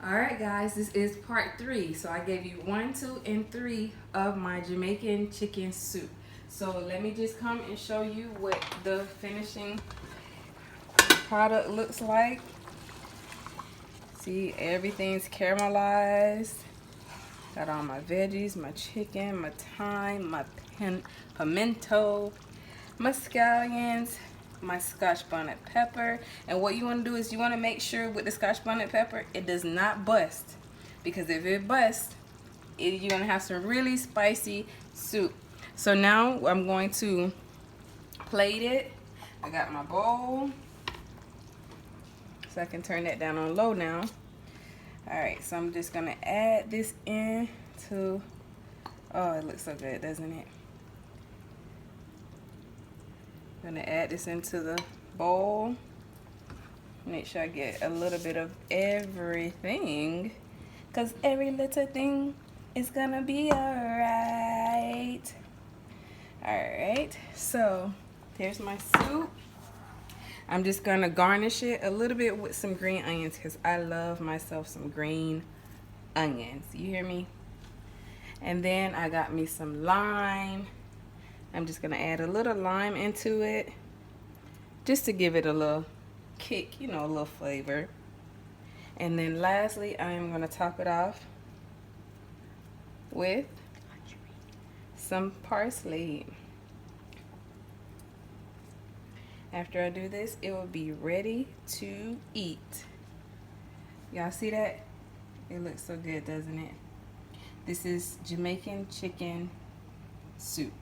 Alright guys, this is part 3. So I gave you 1, 2, and 3 of my Jamaican chicken soup. So let me just come and show you what the finishing product looks like. See, everything's caramelized. Got all my veggies, my chicken, my thyme, my pimento, my scallions, my scotch bonnet pepper. And what you want to do is you want to make sure with the scotch bonnet pepper it does not bust, because if it busts, you're going to have some really spicy soup. So now I'm going to plate it. I got my bowl, so I can turn that down on low now. Alright, so I'm just going to add this in to, oh, it looks so good, doesn't it? I'm going to add this into the bowl. Make sure I get a little bit of everything, because every little thing is going to be alright. Alright, so here's my soup. I'm just going to garnish it a little bit with some green onions, because I love myself some green onions. You hear me? And then I got me some lime. I'm just going to add a little lime into it, just to give it a little kick, you know, a little flavor. And then lastly, I am going to top it off with some parsley. After I do this, it will be ready to eat. Y'all see that? It looks so good, doesn't it? This is Jamaican chicken soup.